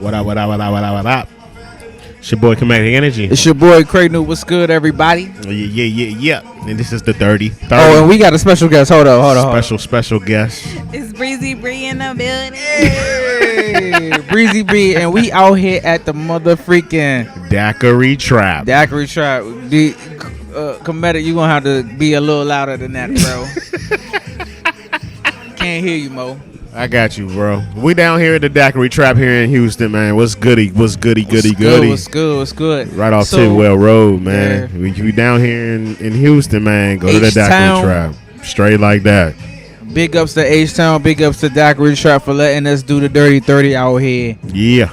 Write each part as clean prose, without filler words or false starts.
What up, what up, what up, what up, what up? It's your boy Kemetic Energy. It's your boy Kraynupe. What's good, everybody? Yeah. And this is the 30. Oh, and we got a special guest. Hold up. Special guest. It's Breezy Bree in the building. Hey, Breezy Bree, and we out here at the motherfucking Daiquiri Trap. Daiquiri Trap. The Kemetic, you gonna have to be a little louder than that, bro. Can't hear you, Mo. I got you, bro. We down here at the Daiquiri Trap here in Houston, man. What's goody? What's goody? What's good? Right off So, Tidwell Road, man. yeah. We down here in Houston, man. Go to the H-Town. Daiquiri Trap. Straight like that. Big ups to H-Town. Big ups to Daiquiri Trap for letting us do the Dirty 30 out here. Yeah.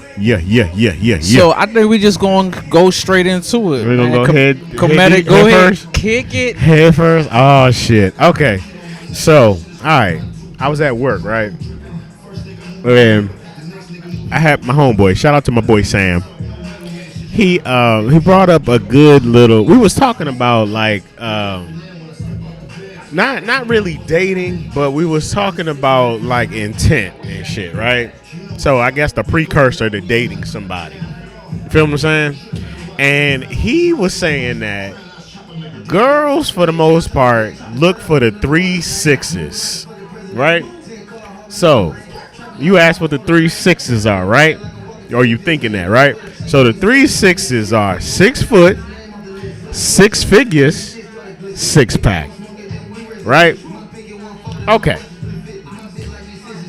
So I think we just gonna go straight into it. We're gonna go ahead. Kemetic, go head ahead. first. Kick it. Head first. Oh shit. Okay. So, all right. I was at work, right? And I had my homeboy. Shout out to my boy Sam. He brought up a good little. We was talking about like not really dating, but we was talking about like intent and shit, right? So I guess the precursor to dating somebody. You feel what I'm saying? And he was saying that girls, for the most part, look for the 3 6s, right? So you asked what the 3 6s are, right? Or you thinking that, right? So the 3 6s are 6 foot, 6 figures, 6-pack, right? Okay.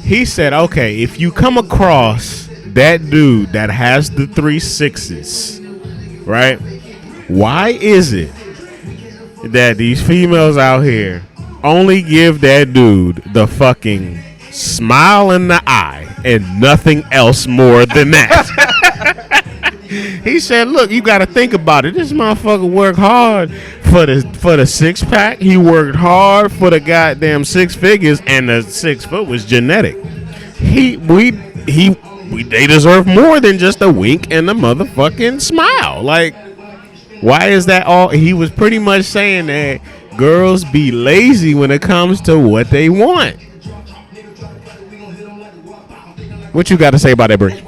He said, okay, if you come across that dude that has the 3 6s, right? Why is it that these females out here only give that dude the fucking smile in the eye and nothing else more than that? He said, look, you got to think about it. This motherfucker worked hard for the 6-pack. He worked hard for the goddamn 6 figures, and the 6 foot was genetic. They deserve more than just a wink and a motherfucking smile. Like, why is that all? He was pretty much saying that girls be lazy when it comes to what they want. What you got to say about that, Brie?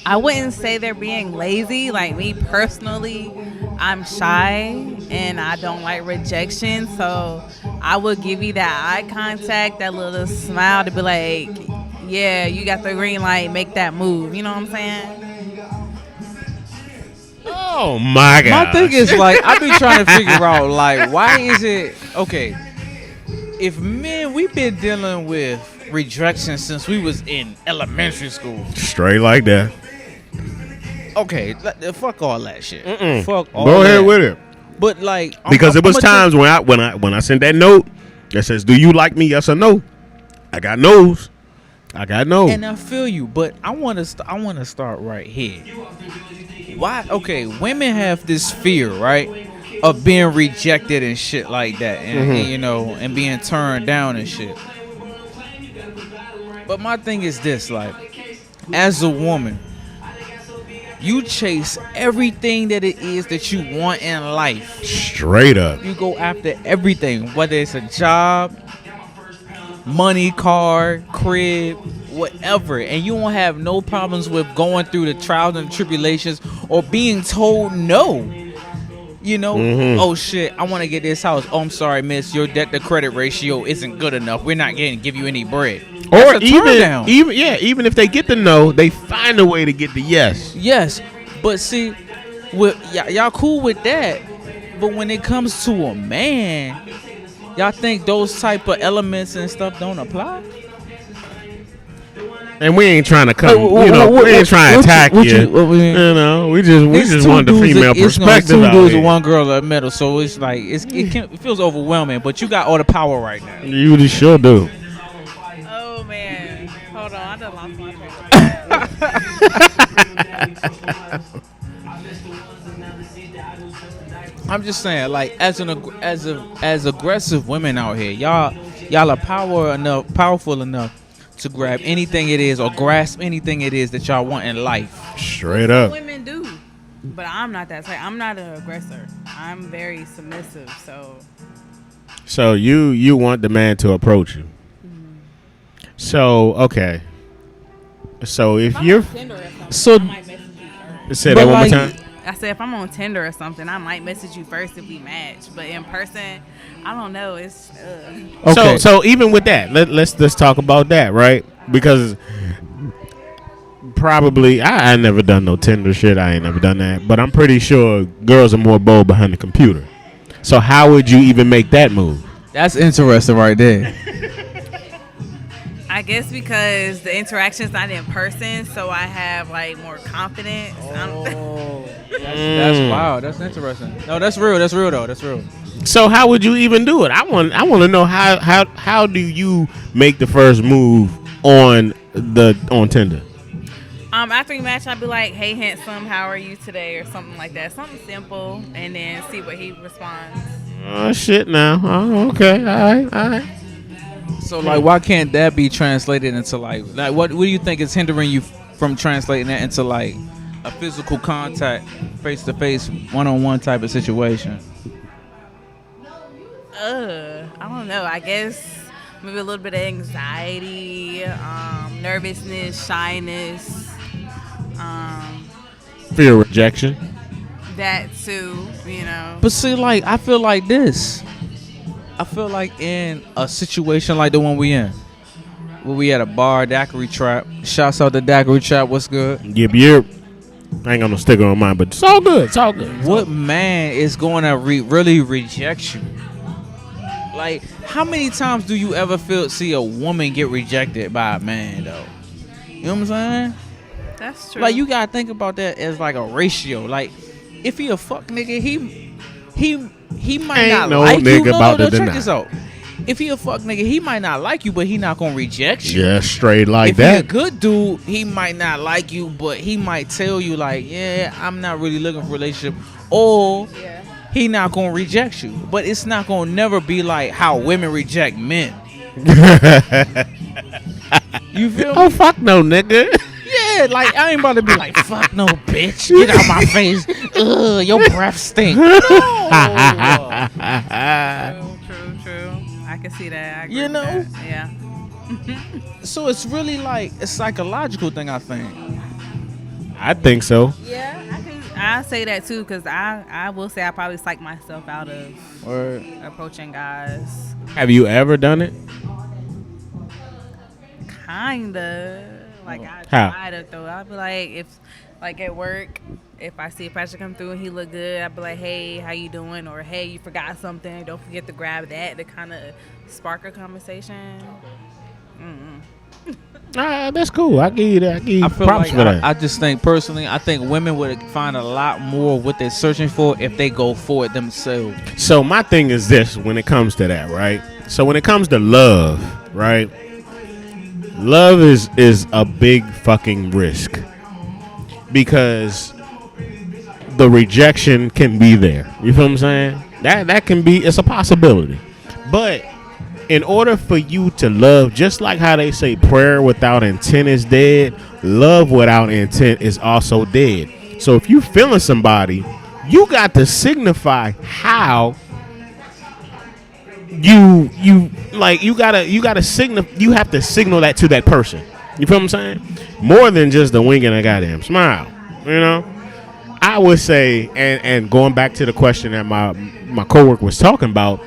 I wouldn't say they're being lazy. Like me personally, I'm shy and I don't like rejection. So I would give you that eye contact, that little smile to be like, yeah, you got the green light, make that move. You know what I'm saying? Oh my God. My thing is like I be trying to figure out like why is it okay? If men, we've been dealing with rejection since we was in elementary school. Straight like that. Okay, fuck all that shit. Mm-mm. Fuck all Go ahead that. with it. But like, Because it was times when I sent that note that says, "Do you like me? Yes or no?" I got no's. and I feel you, but I want to start right here. Why? Okay, women have this fear, right, of being rejected and shit like that, and you know, and being turned down and shit. But my thing is this, like, as a woman, you chase everything that it is that you want in life. Straight up. You go after everything, whether it's a job, money, car, crib, whatever, and you won't have no problems with going through the trials and tribulations or being told no. You know, oh shit, I want to get this house. Oh, I'm sorry, miss, your debt to credit ratio isn't good enough. We're not going to give you any bread. Or That's a turn down. even if they get the no, they find a way to get the yes. Yes, but see, with y'all cool with that, but when it comes to a man, y'all think those type of elements and stuff don't apply? And we ain't trying to come, we ain't trying to attack you. You know, we just want the female perspective two out dudes here. and one girl in the middle, so it's like it feels overwhelming. But you got all the power right now. You just sure do. Oh man, hold on, I done lost my train. I'm just saying, like as aggressive women out here, y'all are powerful enough to grab anything it is or grasp anything it is that y'all want in life. Straight up. Women do, but I'm not that type. I'm not an aggressor. I'm very submissive. So So you want the man to approach you. So okay. So if you're So, say but that one like- more time. I said if I'm on Tinder or something, I might message you first if we match. But in person, I don't know. It's Okay. So even with that, let's talk about that, right? Because probably I never done no Tinder shit. I ain't never done that, but I'm pretty sure girls are more bold behind the computer. So how would you even make that move? that's interesting right there. I guess because the interaction's not in person, so I have like more confidence. That's wild. That's interesting. No, that's real. That's real though. That's real. So how would you even do it? I want to know how do you make the first move on Tinder? After we match, I'd be like, "Hey, handsome, how are you today?" or something like that. Something simple, and then see what he responds. Oh shit! Now, oh, okay, all right. So like, why can't that be translated into like what do you think is hindering you from translating that into like a physical contact, face to face, one on one type of situation? I don't know. I guess maybe a little bit of anxiety, nervousness, shyness, Fear of rejection. that too. You know. But see, like, I feel like this. I feel like in a situation like the one we in, where we at a bar, Daiquiri Trap. Shouts out to Daiquiri Trap. What's good? Yep. I ain't got no sticker on mine, but it's all good. It's all good. What man is going to really reject you? Like, how many times do you ever see a woman get rejected by a man, though? You know what I'm saying? That's true. Like, you gotta think about that as like a ratio. Like, if he a fuck nigga, he might Ain't not no like nigga you. about to Check deny. this out. If he a fuck nigga, he might not like you, but he not gonna reject you. Yeah, straight like If he a that. good dude, he might not like you, but he might tell you like, yeah, I'm not really looking for a relationship, or he not gonna reject you. But it's not gonna never be like how women reject men. You feel me? Oh fuck no, nigga. Yeah, like I ain't about to be like, fuck no, bitch, get out my face. Ugh, your breath stink. No. True. I can see that. I agree You with know? that. Yeah. So it's really like a psychological thing, I think. I think so. Yeah, I say that too, because I will say I probably psych myself out of Or approaching guys. Have you ever done it? Kinda. Like I How? try to though. I'll be like, if like at work, if I see a pastor come through and he look good, I'll be like, hey, how you doing? Or hey, you forgot something. Don't forget to grab that to kind of spark a conversation. That's cool. I give you that. I give you I feel props like for that. I just think personally, I think women would find a lot more of what they're searching for if they go for it themselves. So my thing is this: when it comes to that, right? So when it comes to love, right? Love is a big fucking risk because the rejection can be there. You feel what I'm saying? That can be, it's a possibility. But in order for you to love, just like how they say prayer without intent is dead, love without intent is also dead. So if you feeling somebody, you got to signify how you gotta signal. You have to signal that to that person. You feel what I'm saying? More than just the wink and a goddamn smile. You know, I would say, and going back to the question that my coworker was talking about,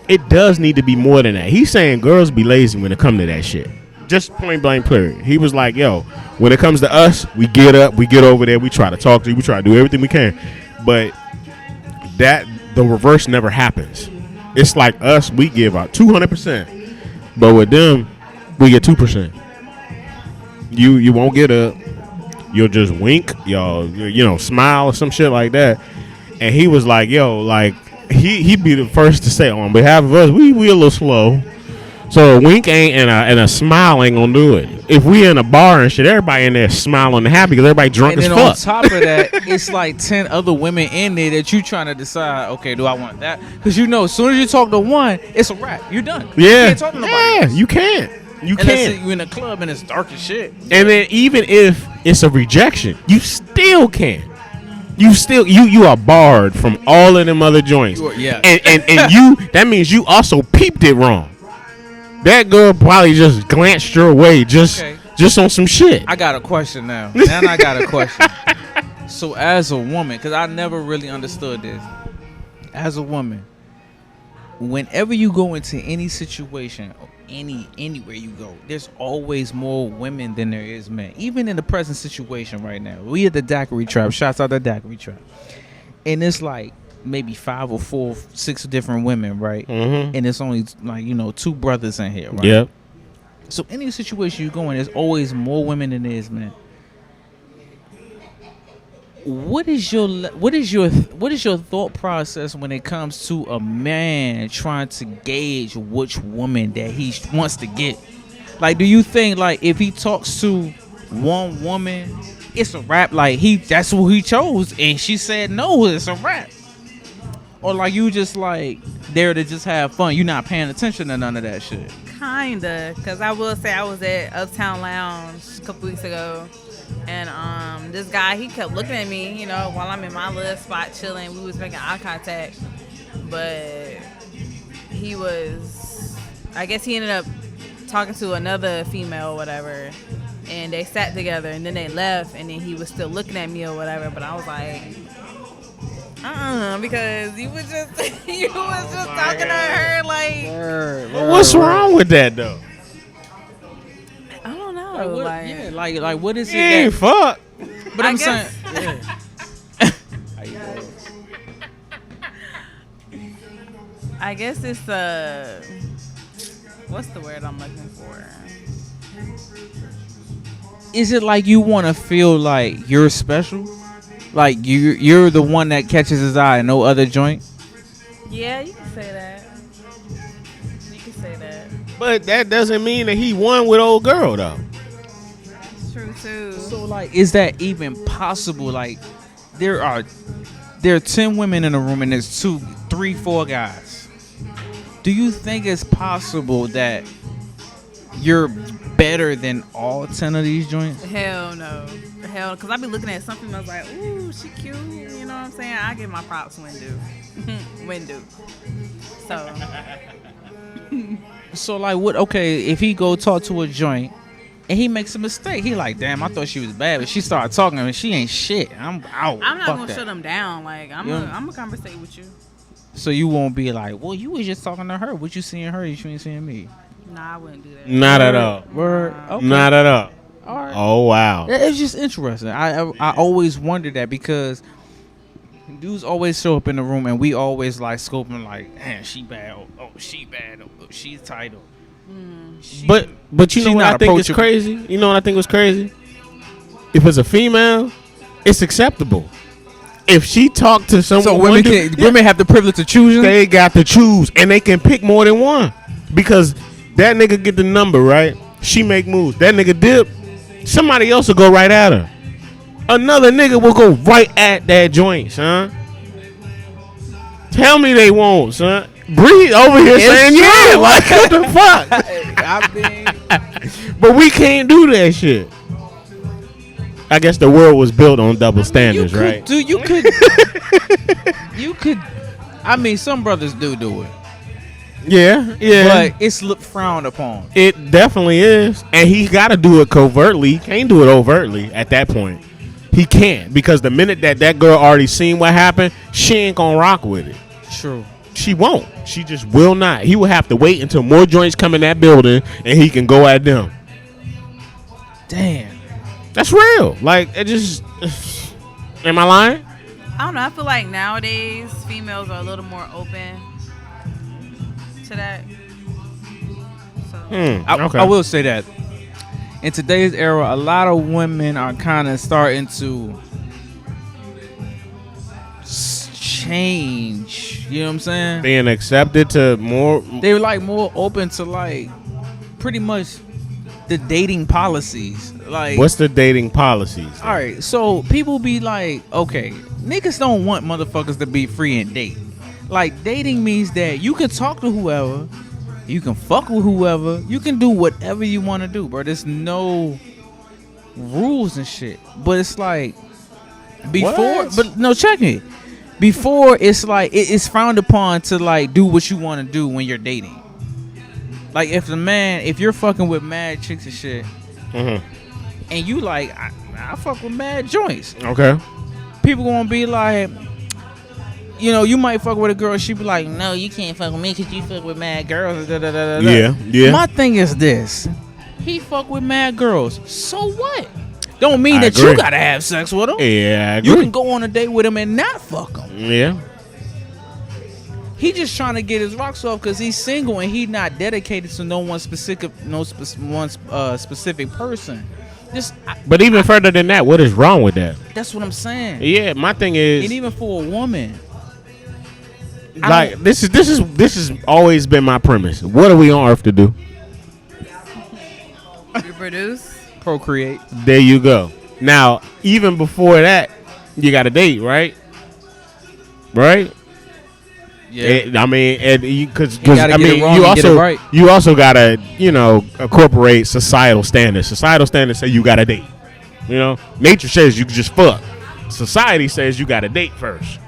it does need to be more than that. He's saying girls be lazy when it come to that shit. Just point blank period. He was like, yo, when it comes to us, we get up, we get over there, we try to talk to you, we try to do everything we can. But that the reverse never happens. It's like us, we give out 200%, but with them, we get 2%. You won't get up. You'll just wink, y'all, smile or some shit like that. And he was like, yo, like he'd be the first to say, on behalf of us, we a little slow. So a wink ain't and a smile ain't gonna do it. If we in a bar and shit, everybody in there smiling and happy because everybody drunk And as then on fuck. top of that, it's like 10 other women in there that you trying to decide, okay, do I want that? Because as soon as you talk to one, it's a wrap. You're done. You Yeah, can't talk to nobody yeah, else. you can't. You Unless can't. you in a club and it's dark as shit. And then even if it's a rejection, you still can't. You are barred from all of them other joints. Yeah. And you, that means you also peeped it wrong. that girl probably just glanced your way just on some shit. I got a question now. Now I got a question. So as a woman, because I never really understood this. As a woman, whenever you go into any situation, anywhere you go, there's always more women than there is men. Even in the present situation right now, we at the Daiquiri Trap. Shouts out the Daiquiri Trap, and it's like maybe 5 or 4, 6 different women, right? Mm-hmm. And it's only like 2 brothers in here, right? Yep. So any situation you go in, there's always more women than there is men. What is your thought process when it comes to a man trying to gauge which woman that he wants to get? Like, do you think like if he talks to one woman, it's a wrap? Like that's who he chose, and she said no, it's a wrap? Or like you just like there to just have fun? You're not paying attention to none of that shit. Kinda, cause I will say I was at Uptown Lounge a couple weeks ago. And this guy, he kept looking at me, while I'm in my little spot chilling. We was making eye contact, but I guess he ended up talking to another female or whatever, and they sat together, and then they left, and then he was still looking at me or whatever. But I was like, because you was just talking to her like. What's wrong with that though? I don't know. Like what is it? Ain't fuck. But I'm saying, I guess it's what's the word I'm looking for? Is it like you want to feel like you're special? Like you're the one that catches his eye and no other joint? Yeah, you can say that. But that doesn't mean that he won with old girl though. It's true too. So like, is that even possible? Like, there are 10 women in the room and there's 2, 3, 4 guys. Do you think it's possible that you're better than all 10 of these joints? Hell no. Because I be looking at something I was like, ooh, she cute. You know what I'm saying? I give my props when due. So. So like, what? Okay, if he go talk to a joint and he makes a mistake, he like, damn, I thought she was bad, but she started talking and she ain't shit. I'm out. I'm not gonna shut him down. Like I'm gonna conversate with you. So you won't be like, well, you was just talking to her. What you seeing her? You ain't seeing me. Nah, I wouldn't do that. Not at all. Word. Okay. Not at all. All right. Oh wow. It's just interesting. I always wondered that because dudes always show up in the room and we always like scoping like, man, she bad. Oh, she bad. Oh, she's title. But you know what I think is crazy? You know what I think was crazy? If it's a female, it's acceptable. If she talked to someone, so women have the privilege to choose. They got to choose, and they can pick more than one because that nigga get the number right. She make moves. That nigga dip. Somebody else will go right at her. Another nigga will go right at that joint, son. Tell me they won't, son. Bree over here saying true. yeah, like what the fuck? But we can't do that shit. I guess the world was built on double standards, right? Dude, you could. I mean, some brothers do it. Yeah. But it's frowned upon. It definitely is, and he got to do it covertly. He can't do it overtly at that point. He can't because the minute that girl already seen what happened, she ain't gonna rock with it. True. She won't. She just will not. He will have to wait until more joints come in that building and he can go at them. Damn. That's real. Like, it just... Am I lying? I don't know. I feel like nowadays females are a little more open to that. So. Okay. I will say that. In today's era, a lot of women are kind of starting to change. You know what I'm saying? Being accepted to more... They're like more open to like pretty much the dating policies. Like, what's the dating policies? All right, so people be like, okay, niggas don't want motherfuckers to be free and date. Like, dating means that you can talk to whoever, you can fuck with whoever, you can do whatever you want to do, bro. There's no rules and shit. But it's like before, what? But no, check me. Before, it's like it's frowned upon to like do what you want to do when you're dating. Like if you're fucking with mad chicks and shit, Mm-hmm. and you like, I fuck with mad joints. Okay. People gonna be like, you know, you might fuck with a girl. She be like, no, you can't fuck with me because you fuck with mad girls. Da, da, da, da, da. Yeah, yeah. My thing is this: he fuck with mad girls. So what? Don't mean I that agree. you gotta have sex with him. Yeah, I agree. You can go on a date with him and not fuck him. Yeah. He just trying to get his rocks off because he's single and he not dedicated to no one specific, specific person. But even further than that, what is wrong with that? That's what I'm saying. Yeah, my thing is, And even for a woman, like, this is always been my premise. What are we on earth to do? You produce. procreate. There you go. Now, even before that, you got a date, right? Right? Yeah. I mean, because gotta I get it mean, wrong you and get it also right. you also gotta incorporate societal standards. Societal standards say you got to date. You know, nature says you can just fuck. Society says you got to date first.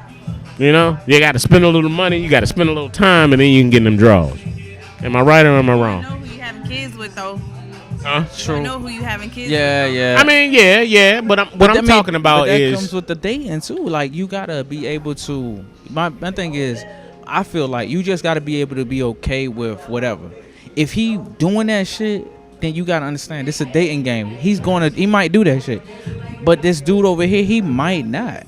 You know, you got to spend a little money, you got to spend a little time, and then you can get them draws. Am I right or am I You wrong? know who you having kids with though. Huh? You know who you having kids Yeah, with. yeah. I mean, yeah. But what I'm talking about that is comes with the dating too. Like you gotta be able to. My thing is, I feel like you just gotta be able to be okay with whatever. If he doing that shit, then you gotta understand this is a dating game. He might do that shit, but this dude over here, he might not.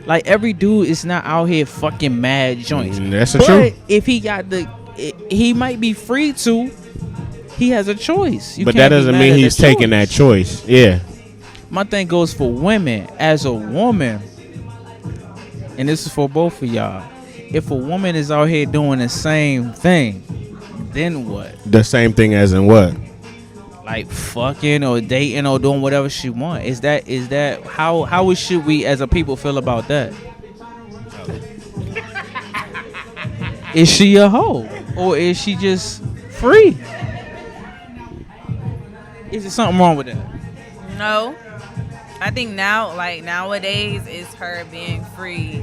Like every dude is not out here fucking mad joints. That's the but truth. if he got he might be free to. He has a choice. But that doesn't mean he's taking that choice. Yeah. My thing goes for women. As a woman, and this is for both of y'all, if a woman is out here doing the same thing, then what? The same thing as in what? Like fucking or dating or doing whatever she want. Is that how should we as a people feel about that? Is she a hoe or is she just free? Is there something wrong with that? No, I think nowadays it's her being free.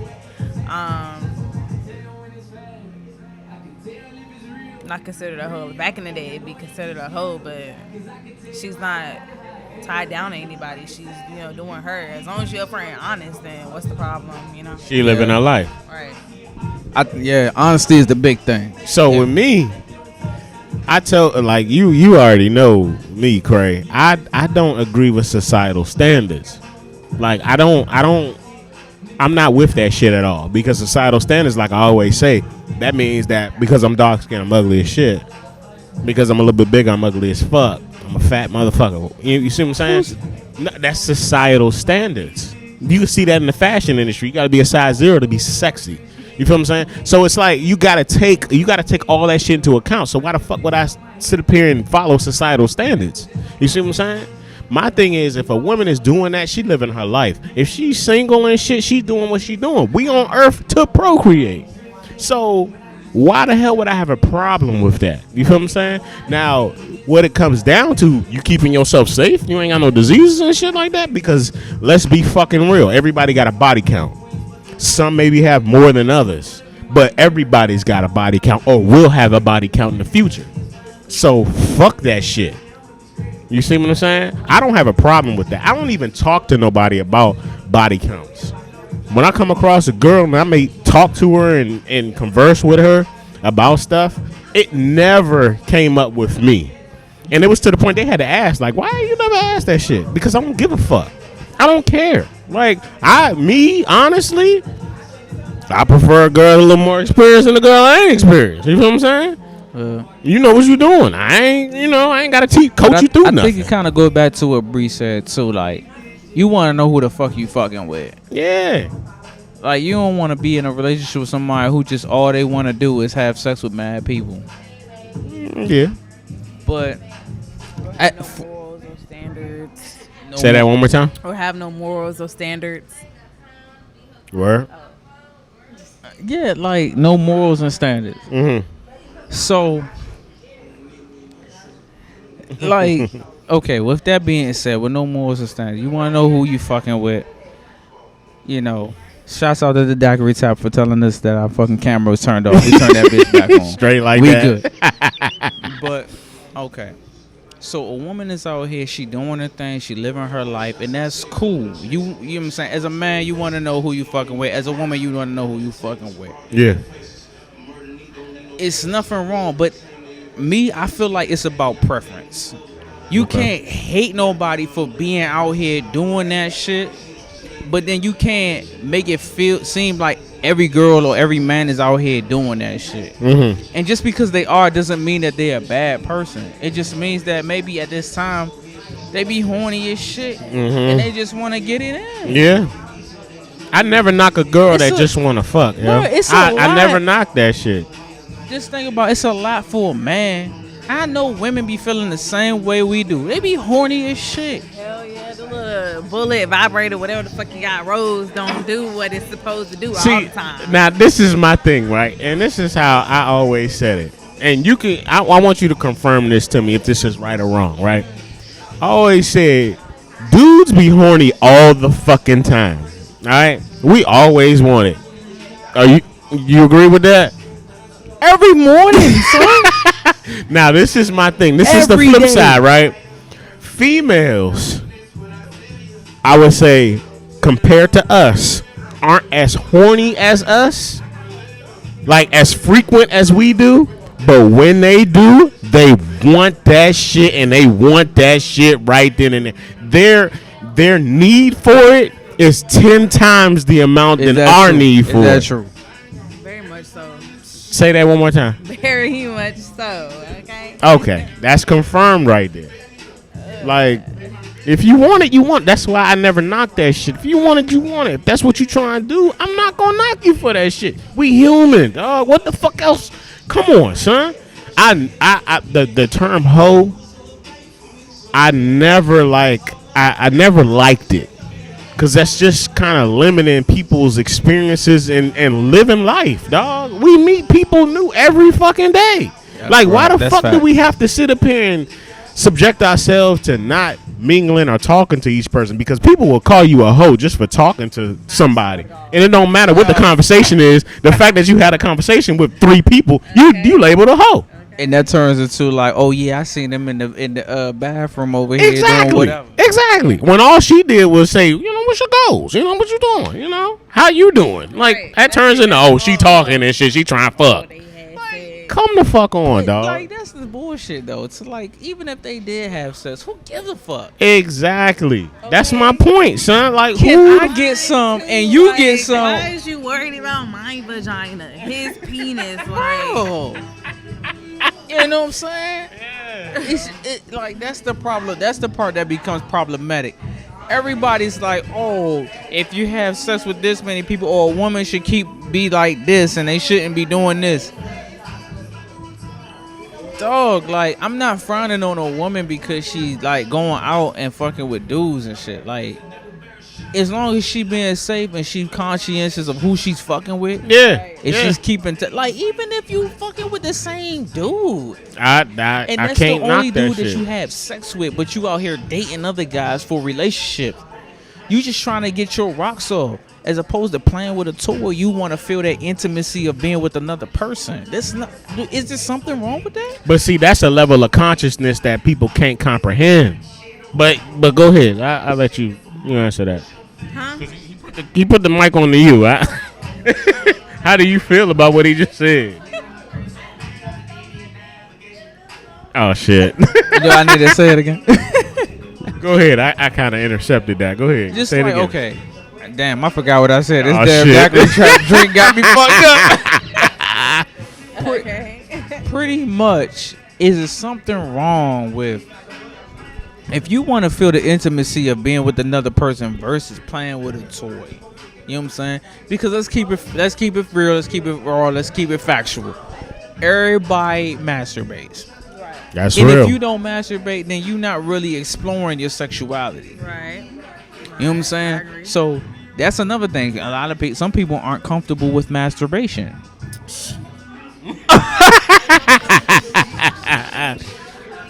Not considered a hoe. Back in the day, it'd be considered a hoe, but she's not tied down to anybody. She's doing her. As long as you're upfront and honest, then what's the problem? She living her life. Right. Honesty is the big thing. So with me, I tell like you already know me, Cray. I don't agree with societal standards. Like I'm not with that shit at all because societal standards, like I always say, that means that because I'm dark skinned, I'm ugly as shit. Because I'm a little bit bigger, I'm ugly as fuck. I'm a fat motherfucker. You see what I'm saying? No, that's societal standards. You can see that in the fashion industry. You got to be a size 0 to be sexy. You feel what I'm saying? So it's like you gotta take all that shit into account. So why the fuck would I sit up here and follow societal standards? You see what I'm saying? My thing is, if a woman is doing that, she living her life. If she's single and shit, she's doing what she doing. We on earth to procreate. So why the hell would I have a problem with that? You feel what I'm saying? Now, what it comes down to, you keeping yourself safe? You ain't got no diseases and shit like that? Because let's be fucking real. Everybody got a body count. Some maybe have more than others, but everybody's got a body count or will have a body count in the future. So fuck that shit. You see what I'm saying? I don't have a problem with that. I don't even talk to nobody about body counts. When I come across a girl and I may talk to her and converse with her about stuff, it never came up with me. And it was to the point they had to ask, like, why you never asked that shit? Because I don't give a fuck. I don't care. Like, honestly, I prefer a girl a little more experienced than a girl I ain't experienced. You feel what I'm saying? You know what you doing. I ain't got to coach you through nothing. I think it kind of goes back to what Bree said, too. Like, you want to know who the fuck you fucking with. Yeah. Like, you don't want to be in a relationship with somebody who just all they want to do is have sex with mad people. Yeah. But Morals or standards. Say that one more time. Or have no morals or standards. Word. yeah, like no morals and standards. Mm-hmm. So, like, okay, with that being said, with no morals and standards, you want to know who you fucking with. Shouts out to the Daiquiri Trap for telling us that our fucking camera was turned off. We turned that bitch back on. Straight like we that. good. But okay. So a woman is out here, she doing her thing, she living her life, and that's cool. You know what I'm saying? As a man, you want to know who you fucking with. As a woman, you want to know who you fucking with. Yeah. It's nothing wrong, but me, I feel like it's about preference. You can't hate nobody for being out here doing that shit, but then you can't make it seem like every girl or every man is out here doing that shit. Mm-hmm. And just because they are doesn't mean that they're a bad person. It just means that maybe at this time they be horny as shit and they just want to get it in. Yeah. I never knock a girl that just want to fuck. Bro, it's I never knock that shit. Just think about it's a lot for a man. I know women be feeling the same way we do. They be horny as shit. Hell yeah, the little bullet vibrator, whatever the fuck you got, Rose don't do what it's supposed to do all the time. Now this is my thing, right? And this is how I always said it. And you can, I want you to confirm this to me if this is right or wrong, right? I always said, dudes be horny all the fucking time. All right, we always want it. Are you agree with that? Every morning, son. Now this is my thing. This is the Every flip day. side, right? Females, I would say, compared to us, aren't as horny as us, like as frequent as we do. But when they do, they want that shit, and they want that shit right then and there. Their need for it is 10 times the amount than our need for it. Is that true? Very much so. Say that one more time. Very much so. Okay. Okay, that's confirmed right there. Like, if you want it, you want it. That's why I never knock that shit. If you want it, you want it. If that's what you trying to do, I'm not gonna knock you for that shit. We human, dog. What the fuck else? Come on, son. The term hoe, I never liked it. Cause that's just kind of limiting people's experiences and living life, dog. We meet people new every fucking day. That's like, right. why the That's fuck fact. do we have to sit up here and subject ourselves to not mingling or talking to each person? Because people will call you a hoe just for talking to somebody, and it don't matter what the conversation is. The fact that you had a conversation with 3 people, you labeled a hoe. And that turns into like, oh yeah, I seen them in the bathroom over here doing Exactly. whatever. Exactly. When all she did was say, you know, what's your goals? You know, what you doing? You know, how you doing? Like, Right. that turns into, oh, she talking and shit. She trying to fuck. They had said. Come the fuck on, dog. Like, that's the bullshit though. It's like, even if they did have sex, who gives a fuck? Exactly. That's my point, son. Like, Can who? I get some and you Like, get some? Why is you worried about my vagina? His penis, like. Bro. You know what I'm saying? Like, that's the problem. That's the part that becomes problematic. Everybody's like, oh, if you have sex with this many people, or a woman should be like this, and they shouldn't be doing this. Dog, like, I'm not frowning on a woman because she's like going out and fucking with dudes and shit. Like, as long as she being safe and she conscientious of who she's fucking with, Yeah. and she's keeping like, even if you fucking with the same dude, I and can't that's the only knock that dude that shit. you have sex with, but you out here dating other guys for relationships. You just trying to get your rocks off, as opposed to playing with a toy. You want to feel that intimacy of being with another person. Is there something wrong with that? But see, that's a level of consciousness that people can't comprehend. But go ahead. I'll let you answer that. Huh? He put the mic on to you. How do you feel about what he just said? Oh, shit. Do I need to say it again? Go ahead. I kind of intercepted that. Go ahead. Just say it like, again. okay. Damn, I forgot what I said. This Oh, damn shit. Daiquiri Trap drink got me fucked up. Okay. Pretty much, is there something wrong with, if you want to feel the intimacy of being with another person versus playing with a toy? You know what I'm saying? Because let's keep it real, let's keep it raw, let's keep it factual. Everybody masturbates. That's And real. if you don't masturbate, then you're not really exploring your sexuality. Right. You know what I'm saying? agree. So that's another thing. A lot of people, some people aren't comfortable with masturbation.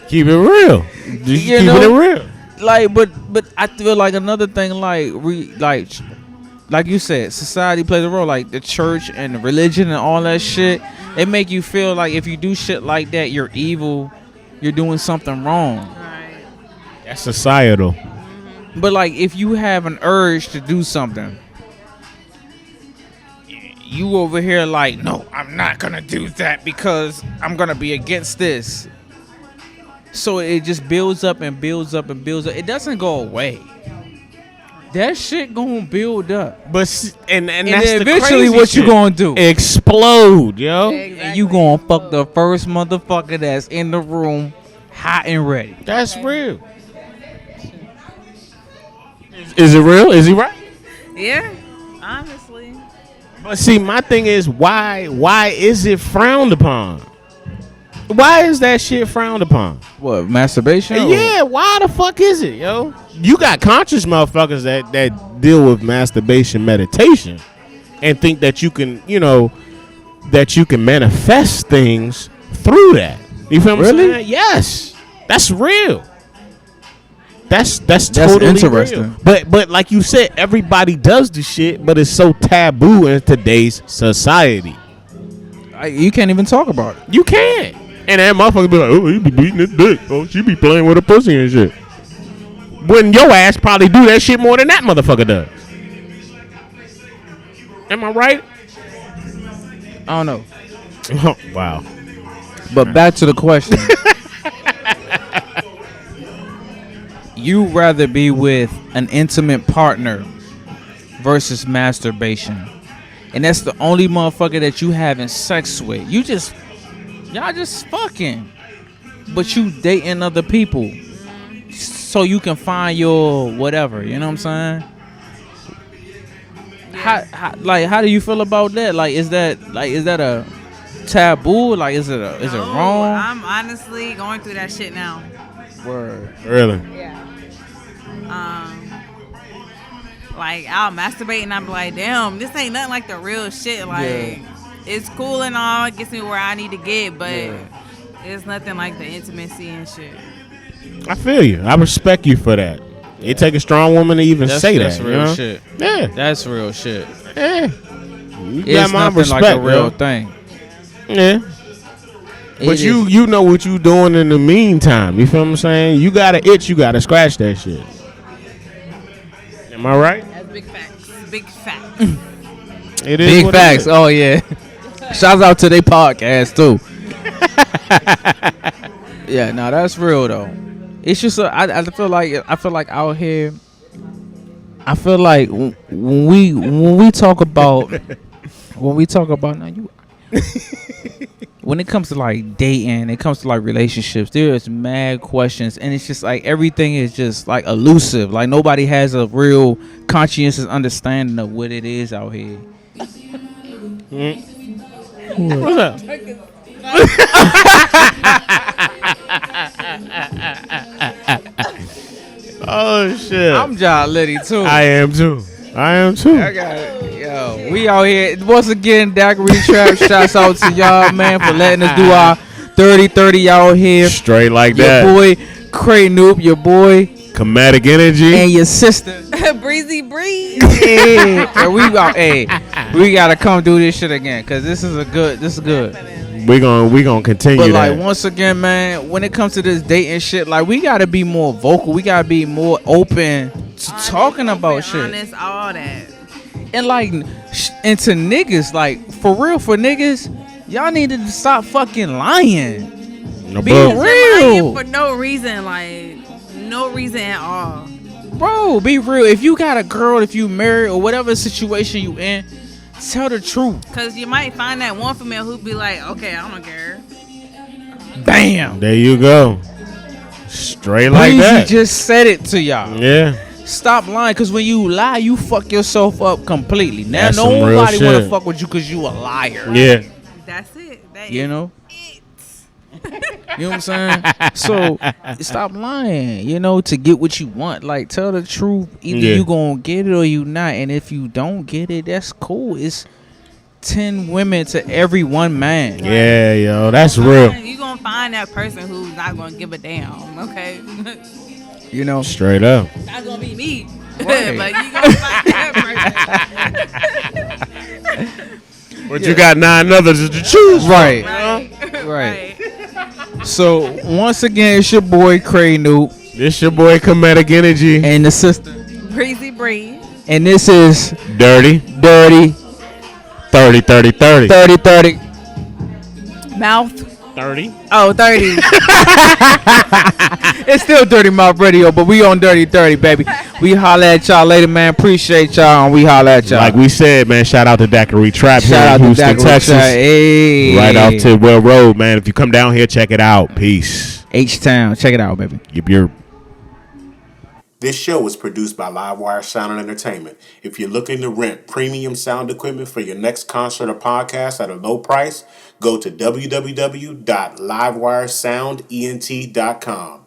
Keep it real. Just You keep know? it real. Like, but I feel like another thing, like you said, society plays a role. Like the church and the religion and all that shit, they make you feel like if you do shit like that, you're evil you're doing something wrong. Right. That's societal. But like, if you have an urge to do something, you over here like, no, I'm not gonna do that because I'm gonna be against this. So it just builds up and builds up and builds up. It doesn't go away. That shit gonna build up. But and And that's then the eventually, crazy what you shit. gonna do? Explode, yo. And you gonna fuck the first motherfucker that's in the room, hot and ready. That's real. Is it real? Is he right? Yeah, honestly. But see, my thing is, why is it frowned upon? Why is that shit frowned upon? What, masturbation? Yeah, why the fuck is it, yo? You got conscious motherfuckers that deal with masturbation meditation and think that you can, that you can manifest things through that. You feel what I'm Really? saying? Yes. That's real. That's totally interesting. Real. But like you said, everybody does the shit, but it's so taboo in today's society. You can't even talk about it. You can't. And that motherfucker be like, oh, he be beating his dick. Oh, she be playing with a pussy and shit. When your ass probably do that shit more than that motherfucker does. Am I right? I don't know. Oh, wow. But back to the question. You rather be with an intimate partner versus masturbation. And that's the only motherfucker that you having sex with. Y'all just fucking. But you dating other people. So you can find your whatever. You know what I'm saying? How do you feel about that? Like, is that a taboo? Like, is it wrong? I'm honestly going through that shit now. Word. Really? Yeah. Like, I'll masturbate and I'm like, damn, this ain't nothing like the real shit. Like, it's cool and all, it gets me where I need to get, but it's nothing like the intimacy and shit. I feel you. I respect you for that. It take a strong woman to even say that's that. real shit. Yeah. That's real shit. Yeah. You It's got my nothing respect, like a real yo. thing. Yeah. But It you know what you doing in the meantime. You feel what I'm saying? You got to itch, you got to scratch that shit. Am I right? That's big facts. Big facts. It is big what it facts. is. Oh yeah. Shouts out to their podcast too. Yeah, no, that's real though. It's just I feel like out here. I feel like when we talk about now you. When it comes to like dating, it comes to like relationships, there's mad questions, and it's just like everything is just like elusive. Like nobody has a real conscientious understanding of what it is out here. What's up? Oh shit! I'm John Liddy too. I am too. I got it. Yo, we out here once again. Daiquiri Trap. Shouts out to y'all, man, for letting us do our 30-30 out here. Straight like Your that. boy Kraynupe, your boy Kemetic energy. and your sister. Breezy breeze. Yeah, and we gotta come do this shit again because this is good. We gonna continue But that. like once again, man, when it comes to this dating shit, like we gotta be more vocal. We gotta be more open to talking about shit. Honest, all that. And like, and to niggas, like for real, for niggas, y'all need to stop fucking lying. No, Be bro. real. Lying for no reason, like no reason at all. Bro, be real. If you got a girl, if you married or whatever situation you in, tell the truth. Cause you might find that one female who be like, okay, I don't care. Bam. There you go. Straight like Breezy that. just said it to y'all. Yeah. Stop lying, cause when you lie, you fuck yourself up completely. Now That's some real nobody wanna shit. fuck with you cause you a liar. Yeah. That's it. That You is know? it. You know what I'm saying? So stop lying, to get what you want. Like tell the truth. Either you gonna get it or you not. And if you don't get it, that's cool. It's 10 women to every one man. Yeah, yo. That's real. You gonna find that person who's not gonna give a damn, okay? Straight up. Not gonna be me. Right. But you gonna find that person. But you got 9 others to choose. Right. Right. Right. So once again, it's your boy Kraynupe This your boy Kemetic Energy. and the sister, Breezy Bree. and this is Dirty. Dirty 30, 30, 30. 30 30. Mouth. 30. Oh, 30. It's still Dirty Mouth Radio, but we on Dirty 30, baby. We holla at y'all later, man. Appreciate y'all, and we holla at y'all. Like we said, man, shout out to Daiquiri Trap here Shout out in to Houston, Daiquiri Texas. Trap. Hey. Right off Tidwell Road, man. If you come down here, check it out. Peace. H-Town. Check it out, baby. Yep. This show was produced by Livewire Sound and Entertainment. If you're looking to rent premium sound equipment for your next concert or podcast at a low price, go to www.livewiresoundent.com.